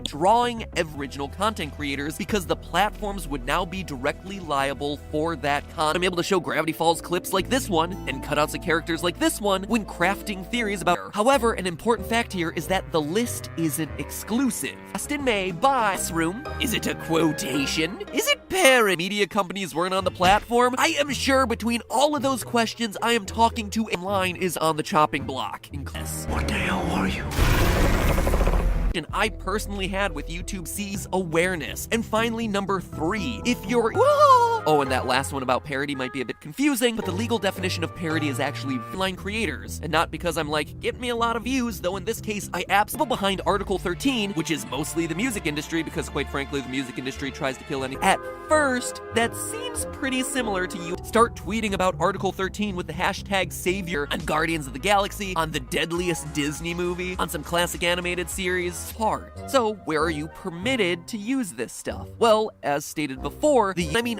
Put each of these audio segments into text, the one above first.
drawing original content creators because the platforms would now be directly liable for that content. I'm able to show Gravity Falls clips like this one and cutouts of characters like this one when crafting theories about her. However, an important fact here is that the list isn't exclusive. Last in May by Room. Is it a quotation? Is it parody? Media companies weren't on the platform? I am sure between all of those questions I am talking to in line is on the chopping block. What the hell are you? I personally had with YouTube sees awareness. And finally, number 3, if you're oh, and that last one about parody might be a bit confusing, but the legal definition of parody is actually online creators, and not because I'm like, get me a lot of views, though in this case I absolutely behind Article 13, which is mostly the music industry, because quite frankly the music industry tries to kill any. At first, that seems pretty similar to you. Start tweeting about Article 13 with the hashtag Savior on Guardians of the Galaxy, on the deadliest Disney movie, on some classic animated series. Hard. So where are you permitted to use this stuff? Well, as stated before,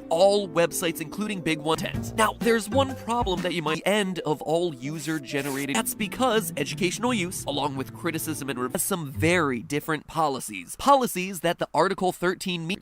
all websites including big ones. Now, there's one problem that you might end of all user-generated. That's because educational use, along with criticism and has some very different policies. Policies that the Article 13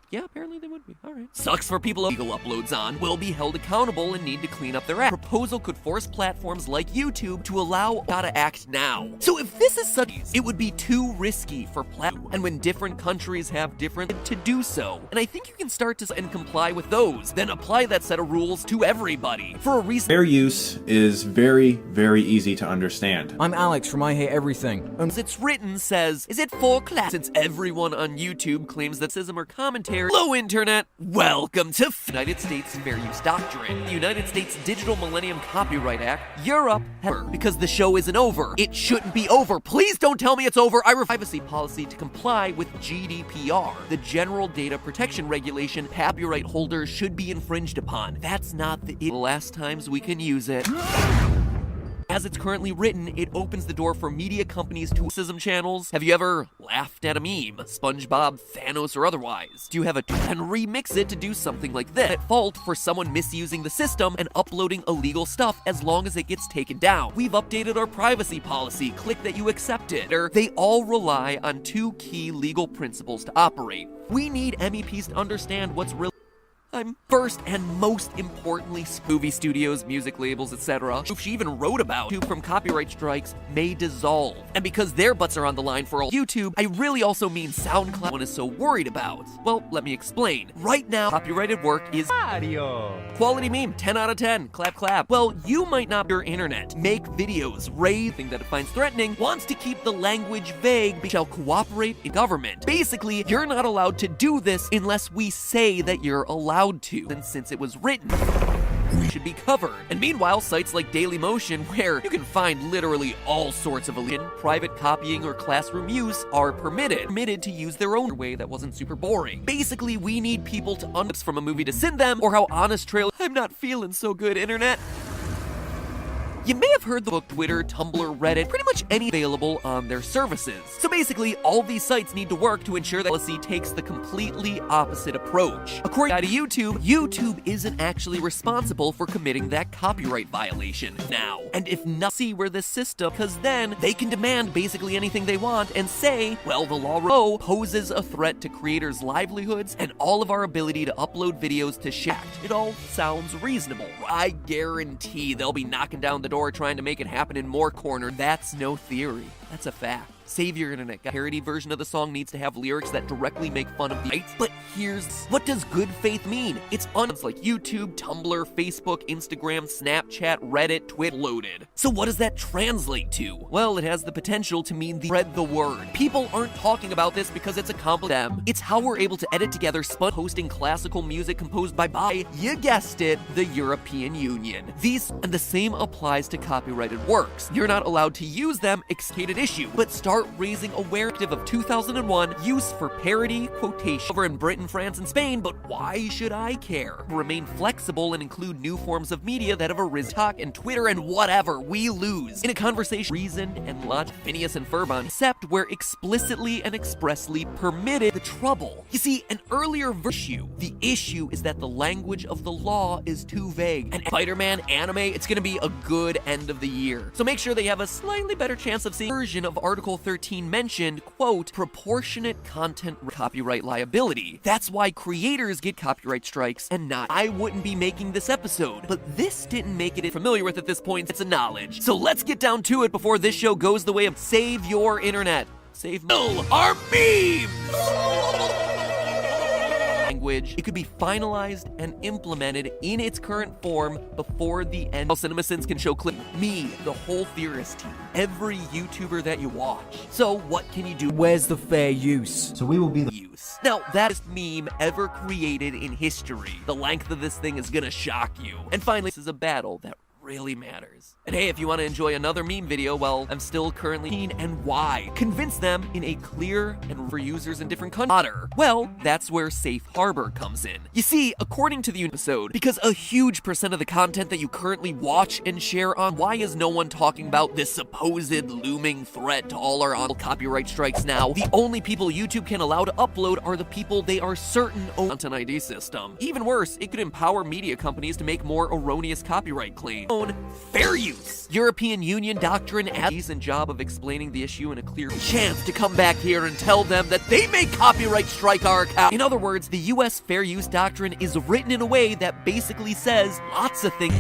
yeah, apparently they would be. Alright. Sucks for people illegal uploads on, will be held accountable and need to clean up their act. Proposal could force platforms like YouTube to allow gotta act now. So if this is such, it would be too risky for platforms, and when different countries have different to do so. And I think you can start to and comply with those, then apply that set of rules to everybody. For a reason. Fair use is very, very easy to understand. I'm Alex from I Hate Everything. As it's written says, is it for class? Since everyone on YouTube claims that racism or commentary. Hello, Internet! Welcome to United States Fair Use Doctrine. The United States Digital Millennium Copyright Act. Europe, because the show isn't over. It shouldn't be over. Please don't tell me it's over. I privacy policy to comply with GDPR, the General Data Protection Regulation copyright holders should be infringed upon. That's not the last times we can use it. As it's currently written, it opens the door for media companies to racism channels. Have you ever laughed at a meme? SpongeBob, Thanos, or otherwise? Do you have a and remix it to do something like this? At fault for someone misusing the system and uploading illegal stuff as long as it gets taken down. We've updated our privacy policy. Click that you accept it. They all rely on 2 key legal principles to operate. We need MEPs to understand what's really first and most importantly, movie studios, music labels, etc. Who she even wrote about from copyright strikes may dissolve. And because their butts are on the line for all YouTube, I really also mean SoundCloud one is so worried about. Well, let me explain. Right now, copyrighted work is Mario. Quality meme, 10 out of 10. Clap, clap. Well, you might not be your internet. Make videos, raising that it finds threatening, wants to keep the language vague, but shall cooperate in government. Basically, you're not allowed to do this unless we say that you're allowed to, and since it was written, we should be covered. And meanwhile, sites like Dailymotion, where you can find literally all sorts of private copying or classroom use, are permitted to use their own way that wasn't super boring. Basically, we need people to unlips from a movie to send them, or how honest trail. I'm not feeling so good, Internet. You may have heard the book Twitter, Tumblr, Reddit, pretty much any available on their services. So basically, all these sites need to work to ensure that policy takes the completely opposite approach. According to YouTube, YouTube isn't actually responsible for committing that copyright violation now. And if not see where this system, because then they can demand basically anything they want and say, well, the law poses a threat to creators' livelihoods and all of our ability to upload videos to share. It all sounds reasonable. I guarantee they'll be knocking down the door trying to make it happen in more corners. That's no theory. That's a fact. Save your internet. A parody version of the song needs to have lyrics that directly make fun of the rights. But here's what does good faith mean? It's like YouTube, Tumblr, Facebook, Instagram, Snapchat, Reddit, Twitter loaded. So what does that translate to? Well, it has the potential to mean spread the word. People aren't talking about this because it's a compliment to them. It's how we're able to edit together hosting classical music composed by, you guessed it, the European Union. And the same applies to copyrighted works. You're not allowed to use them, excited issue, but start raising awareness of 2001 use for parody quotation over in Britain, France, and Spain, but why should I care? Remain flexible and include new forms of media that have arisen. TikTok and Twitter and whatever, we lose. In a conversation, reason and logic, Phineas and Ferb except where explicitly and expressly permitted the trouble. You see, an earlier issue, the issue is that the language of the law is too vague. And Spider-Man anime, it's gonna be a good end of the year. So make sure they have a slightly better chance of seeing a version of Article 13 mentioned, quote, proportionate content copyright liability. That's why creators get copyright strikes and not. I wouldn't be making this episode, but this didn't make it familiar with at this point. It's a knowledge. So let's get down to it before this show goes the way of save your internet. Save our memes! Language. It could be finalized and implemented in its current form before the end. CinemaSins can show clip me, the whole theorist team, every YouTuber that you watch. So what can you do? Where's the fair use? So we will be the use. Now, that is meme ever created in history. The length of this thing is gonna shock you. And finally, this is a battle that really matters. And hey, if you want to enjoy another meme video, well, I'm still currently and why. Convince them in a clear and for users in different countries. Well, that's where Safe Harbor comes in. You see, according to the episode, because a huge percent of the content that you currently watch and share on, why is no one talking about this supposed looming threat to all our copyright strikes now? The only people YouTube can allow to upload are the people they are certain own content ID system. Even worse, it could empower media companies to make more erroneous copyright claims. Fair use. European Union doctrine adds a decent job of explaining the issue in a clear chance to come back here and tell them that they may copyright strike our account. In other words, the US fair use doctrine is written in a way that basically says lots of things.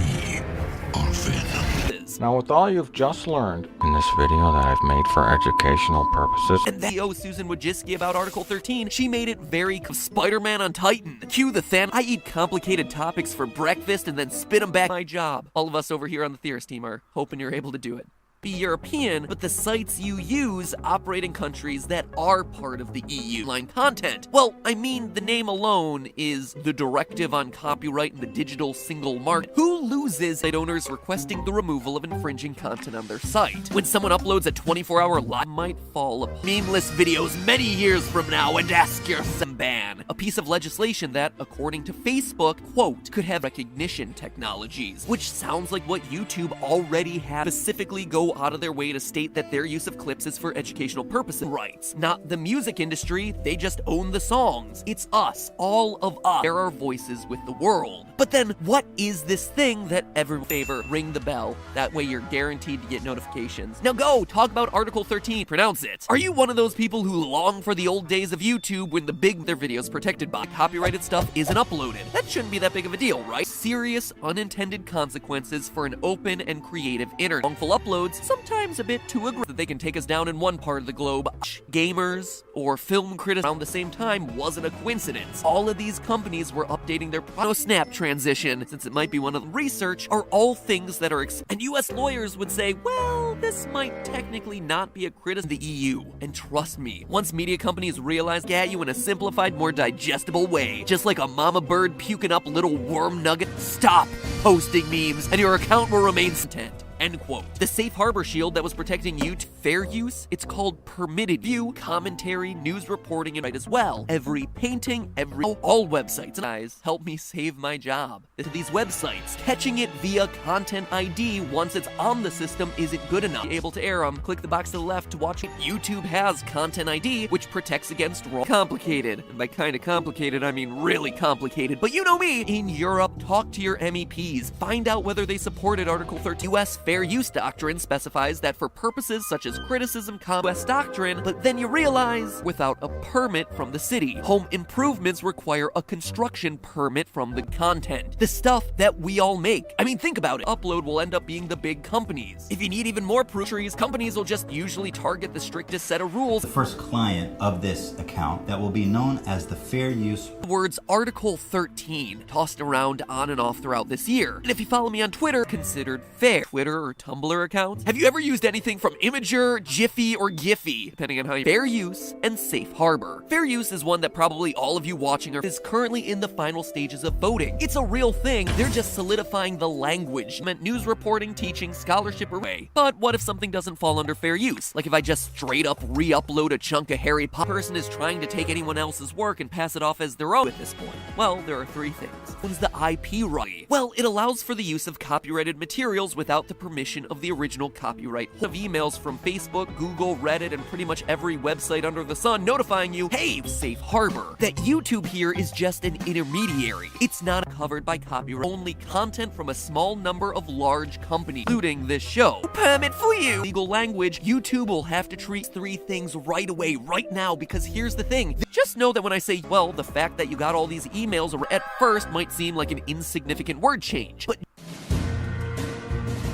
Now, with all you've just learned in this video that I've made for educational purposes, And the Susan Wojcicki about Article 13, she made it very Spider-Man on Titan. Cue the Thanos. I eat complicated topics for breakfast and then spit them back. My job. All of us over here on the Theorist team are hoping you're able to do it. Be European, but the sites you use operate in countries that are part of the EU line content. Well, I mean, the name alone is the Directive on Copyright in the Digital Single Market. Who loses site owners requesting the removal of infringing content on their site? When someone uploads a 24-hour live might fall apart. Memeless videos many years from now and ask your ban. A piece of legislation that, according to Facebook, quote, could have recognition technologies, which sounds like what YouTube already had, specifically go out of their way to state that their use of clips is for educational purposes. Rights. Not the music industry, they just own the songs. It's us, all of us. Share our voices with the world. But then, what is this thing that everyone favor? Ring the bell. That way you're guaranteed to get notifications. Now go, talk about Article 13, pronounce it. Are you one of those people who long for the old days of YouTube when their videos protected by copyrighted stuff isn't uploaded? That shouldn't be that big of a deal, right? Serious unintended consequences for an open and creative internet. Wrongful uploads, sometimes a bit too aggressive that they can take us down in one part of the globe. Gamers or film critics around the same time wasn't a coincidence. All of these companies were updating their snap transition, since it might be one of the research, are all things that are and US lawyers would say, well, this might technically not be a criticism of the EU. And trust me, once media companies realize at you in a simplified, more digestible way, just like a mama bird puking up little worm nugget, stop posting memes and your account will remain content. End quote. The safe harbor shield that was protecting you to fair use, it's called permitted view, commentary, news reporting, and right as well. Every painting, all websites. Guys, help me save my job. These websites, catching it via content ID once it's on the system isn't good enough. You're able to air them, click the box to the left to watch it. YouTube has content ID, which protects against raw. Complicated. And by kind of complicated, I mean really complicated. But you know me, in Europe, talk to your MEPs. Find out whether they supported Article 13. US fair use doctrine specifies that for purposes such as criticism, US doctrine, but then you realize without a permit from the city. Home improvements require a construction permit from the content. The stuff that we all make. I mean, think about it. Upload will end up being the big companies. If you need even more proof, companies will just usually target the strictest set of rules. The first client of this account that will be known as the fair use. Words Article 13 tossed around on and off throughout this year. And if you follow me on Twitter, considered fair. Twitter or Tumblr accounts. Have you ever used anything from Imager, Jiffy, or Giphy, depending on how you fair use and safe harbor? Fair use is one that probably all of you watching is currently in the final stages of voting. It's a real thing. They're just solidifying the language. Meant news reporting, teaching, scholarship, or way. But what if something doesn't fall under fair use? Like if I just straight up re-upload a chunk of Harry Potter, person is trying to take anyone else's work and pass it off as their own at this point. Well, there are three things. One's the IP right. Well, it allows for the use of copyrighted materials without the permission of the original copyright. Of emails from Facebook, Google, Reddit, and pretty much every website under the sun notifying you, hey, safe harbor. That YouTube here is just an intermediary. It's not covered by copyright. Only content from a small number of large companies, including this show. Permit for you. Legal language, YouTube will have to treat 3 things right away, right now, because here's the thing. Just know that when I say, well, the fact that you got all these emails at first might seem like an insignificant word change, but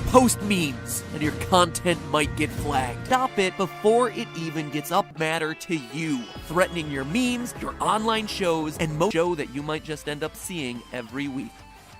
post memes and your content might get flagged. Stop it before it even gets up matter to you, threatening your memes, your online shows, and most show that you might just end up seeing every week.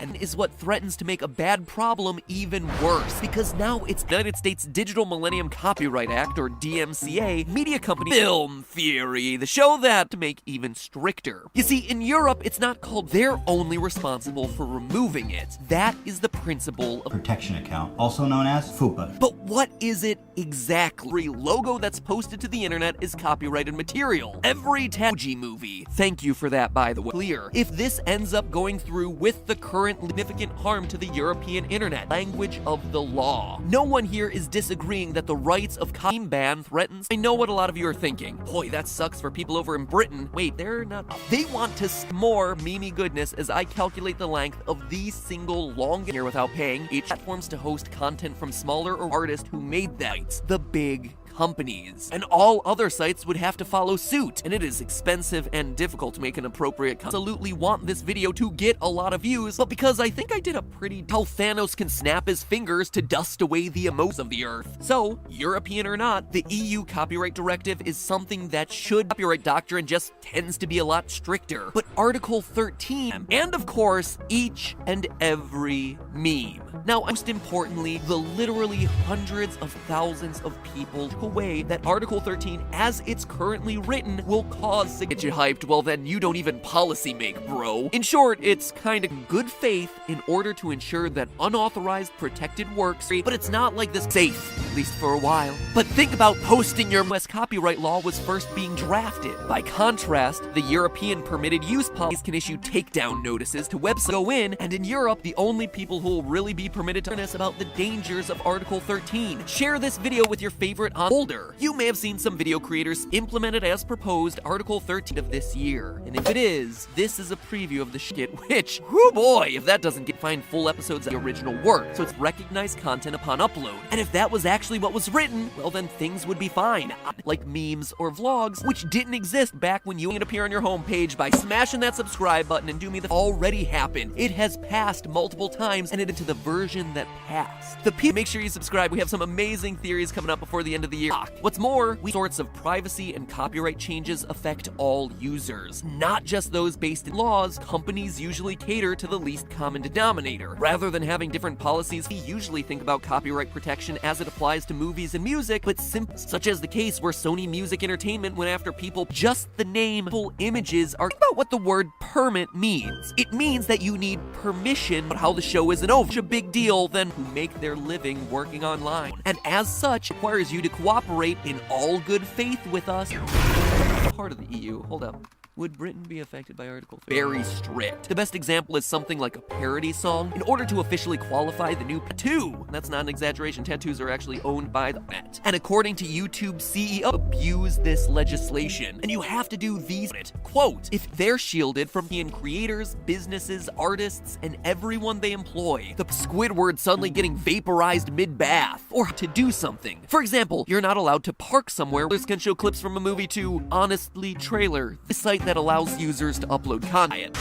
And is what threatens to make a bad problem even worse, because now it's United States Digital Millennium Copyright Act, or DMCA, media company Film Theory, the show that to make even stricter. You see, in Europe, it's not called they're only responsible for removing it. That is the principle of protection account, also known as FUPA. But what is it exactly? Every logo that's posted to the internet is copyrighted material. Every Taji movie. Thank you for that, by the way. Clear. If this ends up going through with the current significant harm to the European internet, language of the law. No one here is disagreeing that the rights of meme ban threatens. I know what a lot of you are thinking. Boy, that sucks for people over in Britain. Wait, they're not. They want to more memey goodness as I calculate the length of the single long year without paying each platforms to host content from smaller or artists who made that. The big companies. And all other sites would have to follow suit. And it is expensive and difficult to make an appropriate content. Absolutely want this video to get a lot of views, but because I think I did a pretty how Thanos can snap his fingers to dust away the emotions of the earth. So, European or not, the EU copyright directive is something that should copyright doctrine just tends to be a lot stricter. But Article 13, and of course, each and every meme. Now, most importantly, the literally hundreds of thousands of people away that Article 13, as it's currently written, will cause to get you hyped. Well, then you don't even policy make, bro. In short, it's kind of good faith in order to ensure that unauthorized protected works, but it's not like this safe, at least for a while. But think about posting your US copyright law was first being drafted. By contrast, the European permitted use policies can issue takedown notices to websites go in, and in Europe, the only people who will really be permitted to learn about the dangers of Article 13. Share this video with your favorite holder. You may have seen some video creators implement it as proposed Article 13 of this year. And if it is, this is a preview of the shit, which, whoo boy, if that doesn't find full episodes of the original work, so it's recognized content upon upload. And if that was actually what was written, well then things would be fine. Like memes or vlogs, which didn't exist back when you would appear on your homepage by smashing that subscribe button and do me the already happened. It has passed multiple times and into the version that passed. Make sure you subscribe. We have some amazing theories coming up before the end of the year. What's more, sorts of privacy and copyright changes affect all users, not just those based in laws. Companies usually cater to the least common denominator. Rather than having different policies, we usually think about copyright protection as it applies to movies and music, but such as the case where Sony Music Entertainment went after people just the name full images are. Think about what the word permit means. It means that you need permission about how the show isn't over. Such a big deal than who make their living working online, and as such requires you to cooperate in all good faith with us. Part of the EU. Hold up. Would Britain be affected by Article 3? Very strict. The best example is something like a parody song. In order to officially qualify the new tattoo, that's not an exaggeration, tattoos are actually owned by the Met. And according to YouTube's CEO, abuse this legislation. And you have to do these, quote, if they're shielded from being creators, businesses, artists, and everyone they employ. The Squidward suddenly getting vaporized mid-bath. Or to do something. For example, you're not allowed to park somewhere where this can show clips from a movie to Honestly Trailer, the site that allows users to upload content.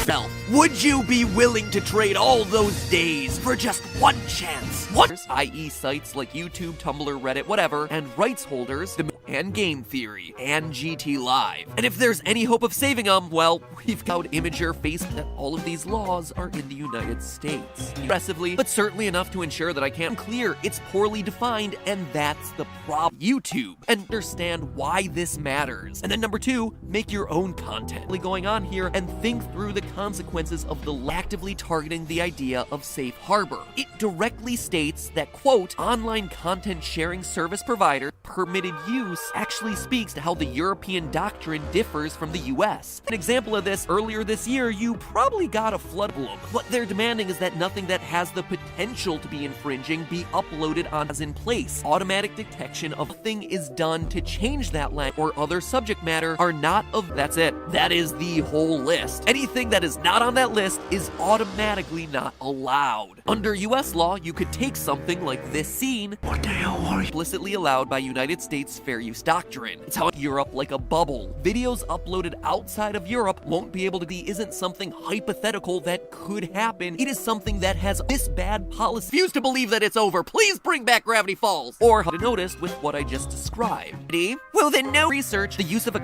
Now, would you be willing to trade all those days for just one chance? I.e. sites like YouTube, Tumblr, Reddit, whatever, and rights holders, and Game Theory, and GT Live. And if there's any hope of saving them, well, we've got Imager faced that all of these laws are in the United States. Aggressively, but certainly enough to ensure that I can't clear it's poorly defined, and that's the problem. YouTube, and understand why this matters. And then number 2, make your own content. Going on here and think through the consequences of the actively targeting the idea of safe harbor. It directly states that, quote, online content sharing service provider permitted use use actually speaks to how the European doctrine differs from the US. An example of this, earlier this year, you probably got a flood problem. What they're demanding is that nothing that has the potential to be infringing be uploaded on as in place. Automatic detection of nothing is done to change that language or other subject matter are not of. That's it. That is the whole list. Anything that is not on that list is automatically not allowed. Under US law, you could take something like this scene. What the hell are you? Explicitly allowed by United States fair use doctrine. It's how Europe like a bubble. Videos uploaded outside of Europe won't be able to be isn't something hypothetical that could happen. It is something that has this bad policy. Refuse to believe that it's over. Please bring back Gravity Falls. Or how to notice with what I just described. Ready? Well then no research the use of a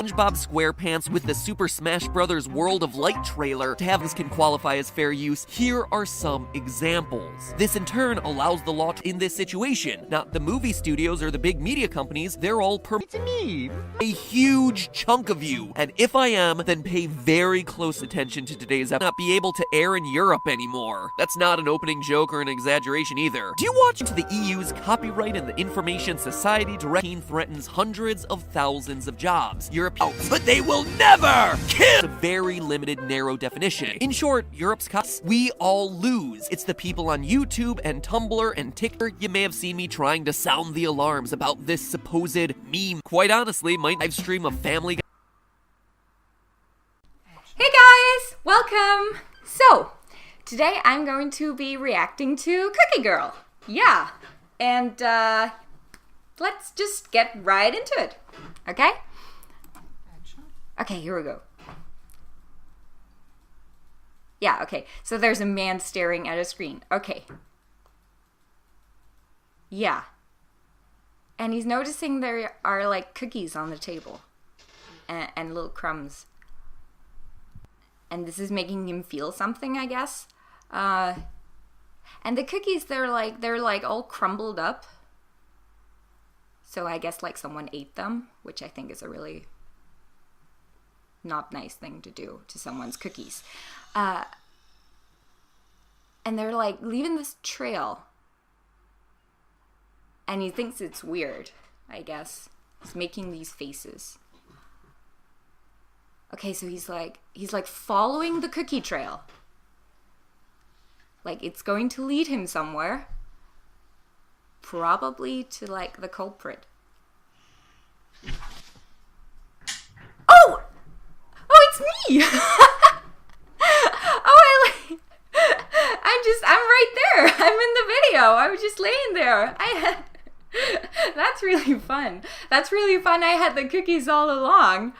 SpongeBob SquarePants with the Super Smash Bros. World of Light trailer to have this can qualify as fair use. Here are some examples. This in turn allows the law in this situation. Not the movie studios or the big media companies, they're all It's me. A huge chunk of you. And if I am, then pay very close attention to today's episode. Not be able to air in Europe anymore. That's not an opening joke or an exaggeration either. Do you watch into the EU's Copyright and the Information Society directive threatens hundreds of thousands of jobs? Europe, but they will never kill. It's a very limited, narrow definition. In short, Europe's cops, we all lose. It's the people on YouTube and Tumblr and TikTok. You may have seen me trying to sound the alarms about this supposed meme. Quite honestly, my live stream of Family Guy. Hey guys, welcome. So, today I'm going to be reacting to Cookie Girl. Yeah, and let's just get right into it, okay? Okay, here we go. Yeah, okay. So there's a man staring at a screen. Okay. Yeah. And he's noticing there are like cookies on the table. And little crumbs. And this is making him feel something, I guess. And the cookies, they're like all crumbled up. So I guess like someone ate them, which I think is a really not nice thing to do to someone's cookies. And they're like leaving this trail. And he thinks it's weird, I guess. He's making these faces. Okay, so he's like following the cookie trail. Like it's going to lead him somewhere. Probably to like the culprit. Oh! Oh, it's me! I'm right there. I'm in the video. I was just laying there. That's really fun. That's really fun. I had the cookies all along.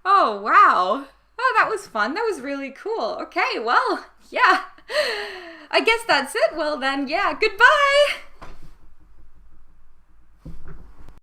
Oh, wow. Oh, that was fun. That was really cool. Okay, well, yeah. I guess that's it. Well then, yeah, goodbye.